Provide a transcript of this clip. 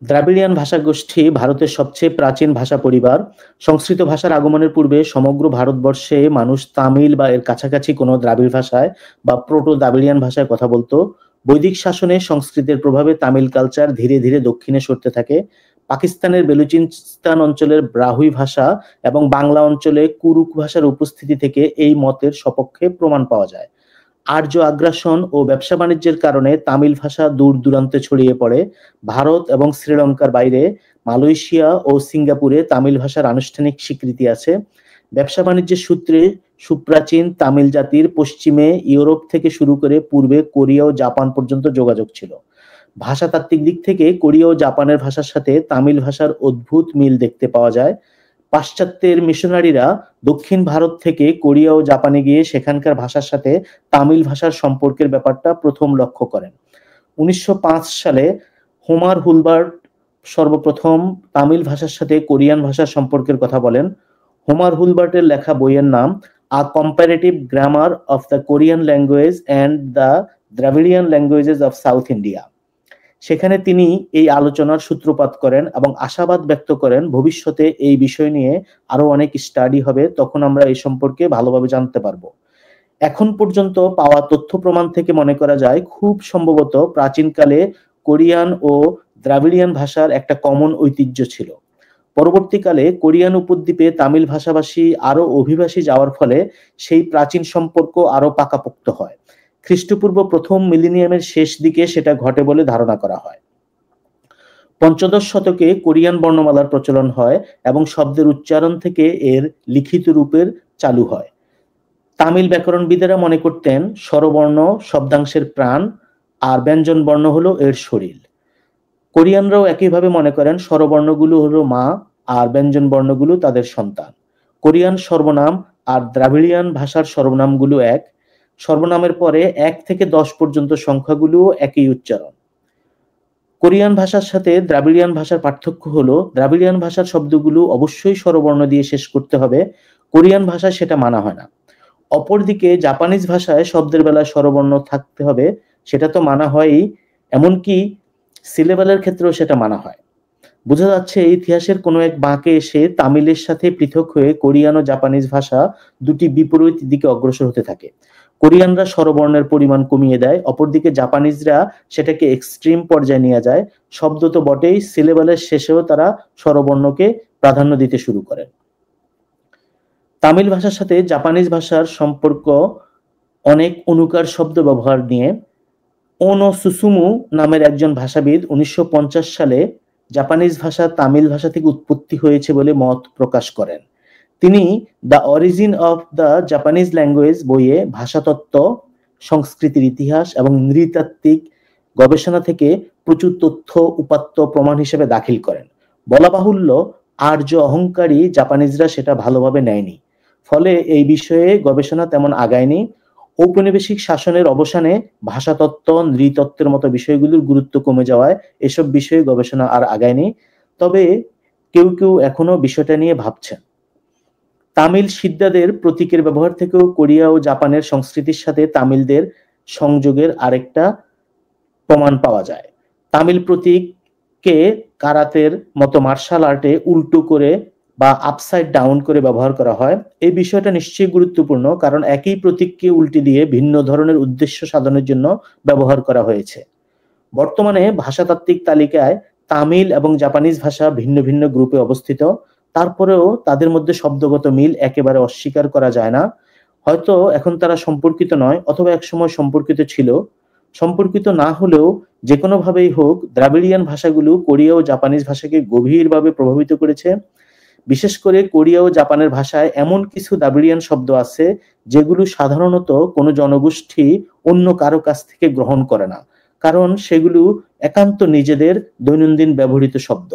দ্রাবিড়িয়ান ভাষাগোষ্ঠী ভারতের সবচেয়ে প্রাচীন ভাষা পরিবার। সংস্কৃত ভাষার আগমনের পূর্বে সমগ্র ভারতবর্ষে মানুষ তামিল বা এর কাছাকাছি কোনো দ্রাবিড় ভাষায় বা প্রোটো দ্রাবিড়িয়ান ভাষায় কথা বলতো। বৈদিক শাসনে সংস্কৃতের প্রভাবে তামিল কালচার ধীরে ধীরে দক্ষিণে সরতে থাকে। পাকিস্তানের বেলুচিস্তান অঞ্চলের ব্রাহুই ভাষা এবং বাংলা অঞ্চলে কুরুক ভাষার উপস্থিতি থেকে এই মতের সপক্ষে প্রমাণ পাওয়া যায়। আর্য আগ্রাসন ও ব্যবসা বাণিজ্যের কারণে তামিল ভাষা দূর দূরান্তে ছড়িয়ে পড়ে। ভারত এবং শ্রীলঙ্কার বাইরে মালয়েশিয়া ও সিঙ্গাপুরে তামিল ভাষার আনুষ্ঠানিক স্বীকৃতি আছে। ব্যবসা বাণিজ্যের সূত্রে সুপ্রাচীন তামিল জাতির পশ্চিমে ইউরোপ থেকে শুরু করে পূর্বে কোরিয়া ও জাপান পর্যন্ত যোগাযোগ ছিল। ভাষাতাত্ত্বিক দিক থেকে কোরিয়া ও জাপানের ভাষার সাথে তামিল ভাষার অদ্ভুত মিল দেখতে পাওয়া যায়। পাশ্চাত্যের মিশনারিরা দক্ষিণ ভারত থেকে কোরিয়া ও জাপানে গিয়ে সেখানকার ভাষার সাথে তামিল ভাষার সম্পর্কের ব্যাপারটা প্রথম লক্ষ্য করেন। ১৯০৫ সালে হোমার হুলবার্ট সর্বপ্রথম তামিল ভাষার সাথে কোরিয়ান ভাষার সম্পর্কের কথা বলেন। হোমার হুলবার্টের লেখা বইয়ের নাম a comparative grammar of the Korean language and the Dravidian languages of South India. সেখানে তিনি এই আলোচনার সূত্রপাত করেন এবং আশাবাদ ব্যক্ত করেন ভবিষ্যতে এই বিষয় নিয়ে আরো অনেক স্টাডি হবে, তখন আমরা এই সম্পর্কে ভালোভাবে জানতে পারবো। এখন পর্যন্ত পাওয়া তথ্য প্রমাণ থেকে মনে করা যায় খুব সম্ভবত প্রাচীনকালে কোরিয়ান ও দ্রাবিড়িয়ান ভাষার একটা কমন ঐতিহ্য ছিল। পরবর্তীকালে কোরিয়ান উপদ্বীপে তামিল ভাষাভাষী আরো অভিবাসী যাওয়ার ফলে সেই প্রাচীন সম্পর্ক আরো পাকাপোক্ত হয়। খ্রিস্টপূর্ব প্রথম মিলিনিয়ামের শেষ দিকে সেটা ঘটে বলে ধারণা করা হয়। পঞ্চদশ শতকে কোরিয়ান বর্ণমালার প্রচলন হয় এবং শব্দের উচ্চারণ থেকে এর লিখিত রূপের চালু হয়। তামিল ব্যাকরণবিদেরা মনে করতেন স্বরবর্ণ শব্দাংশের প্রাণ আর ব্যঞ্জন বর্ণ হলো এর শরীর। কোরিয়ানরাও একইভাবে মনে করেন স্বরবর্ণগুলো হলো মা আর ব্যঞ্জন বর্ণগুলো তাদের সন্তান। কোরিয়ান সর্বনাম আর দ্রাভিড়িয়ান ভাষার সর্বনামগুলো এক। সর্বনামের পরে ১ থেকে ১০ পর্যন্ত সংখ্যাগুলো একই উচ্চারণ। কোরিয়ান ভাষার সাথে দ্রাবিড়িয়ান ভাষার পার্থক্য হলো দ্রাবিড়িয়ান ভাষার শব্দগুলো অবশ্যই স্বরবর্ণ দিয়ে শেষ করতে হবে, কোরিয়ান ভাষায় সেটা মানা হয় না। অপরদিকে জাপানিজ ভাষায় শব্দের বেলায় স্বরবর্ণ থাকতে হবে, সেটা তো মানা হয়ই, এমনকি সিলেবালের ক্ষেত্রেও সেটা মানা হয়। বোঝা যাচ্ছে ইতিহাসের কোনো এক বাঁকে এসে তামিলের সাথে পৃথক হয়ে কোরিয়ান ও জাপানিজ ভাষা দুটি বিপরীত দিকে অগ্রসর হতে থাকে। কোরিয়ানরা স্বরবর্ণের পরিমাণ কমিয়ে দেয়, অপরদিকে জাপানিজরা সেটাকে এক্সট্রিম পর্যায়ে নিয়ে যায়। শব্দ তো বটেই, সিলেবালের শেষেও তারা স্বরবর্ণকে প্রাধান্য দিতে শুরু করে। তামিল ভাষার সাথে জাপানিজ ভাষার সম্পর্ক অনেক অনুকার শব্দ ব্যবহার নিয়ে। ওনো সুসুমু নামের একজন ভাষাবিদ ১৯৫০ সালে জাপানিজ ভাষা তামিল ভাষা থেকে উৎপত্তি হয়েছে বলে মত প্রকাশ করেন। তিনি the origin of the Japanese language বইয়ে ভাষাতত্ত্ব, সংস্কৃতির ইতিহাস এবং নৃতাত্ত্বিক গবেষণা থেকে প্রচুর তথ্য উপাত্ত প্রমাণ হিসেবে দাখিল করেন। বলা বাহুল্য আর্য অহংকারী জাপানিজরা সেটা ভালোভাবে নেয়নি, ফলে এই বিষয়ে গবেষণা তেমন আগায়নি। ঔপনিবেশিক শাসনের অবসানে ভাষাতত্ত্ব, নৃতত্ত্বের মতো বিষয়গুলোর গুরুত্ব কমে যাওয়ায় এসব বিষয়ে গবেষণা আর আগায়নি। তবে কেউ কেউ এখনো বিষয়টা নিয়ে ভাবছেন। তামিল সিদ্ধাদের প্রতীকের ব্যবহার থেকেও কোরিয়া ও জাপানের সংস্কৃতির সাথে তামিলদের সংযোগের আরেকটা প্রমাণ পাওয়া যায়। তামিল প্রতীককে কারাতের মতো মার্শাল আর্টে উল্টো করে বা আপসাইড ডাউন করে ব্যবহার করা হয়। এই বিষয়টা নিশ্চয়ই গুরুত্বপূর্ণ, কারণ একই প্রতীককে উল্টে দিয়ে ভিন্ন ধরনের উদ্দেশ্য সাধনের জন্য ব্যবহার করা হয়েছে। বর্তমানে ভাষাতাত্ত্বিক তালিকায় তামিল এবং জাপানিজ ভাষা ভিন্ন ভিন্ন গ্রুপে অবস্থিত। তারপরেও তাদের মধ্যে শব্দগত মিল একেবারে অস্বীকার করা যায় না। হয়তো এখন তারা সম্পর্কিত নয়, অথবা একসময় সম্পর্কিত ছিল। সম্পর্কিত না হলেও যে কোনোভাবেই হোক দ্রাবিড়িয়ান ভাষাগুলো কোরিয়া ও জাপানিজ ভাষাকে গভীরভাবে প্রভাবিত করেছে। বিশেষ করে কোরিয়া ও জাপানের ভাষায় এমন কিছু দ্রাবিড়িয়ান শব্দ আছে যেগুলো সাধারণত কোনো জনগোষ্ঠী অন্য কারো কাছ থেকে গ্রহণ করে না, কারণ সেগুলো একান্ত নিজেদের দৈনন্দিন ব্যবহৃত শব্দ।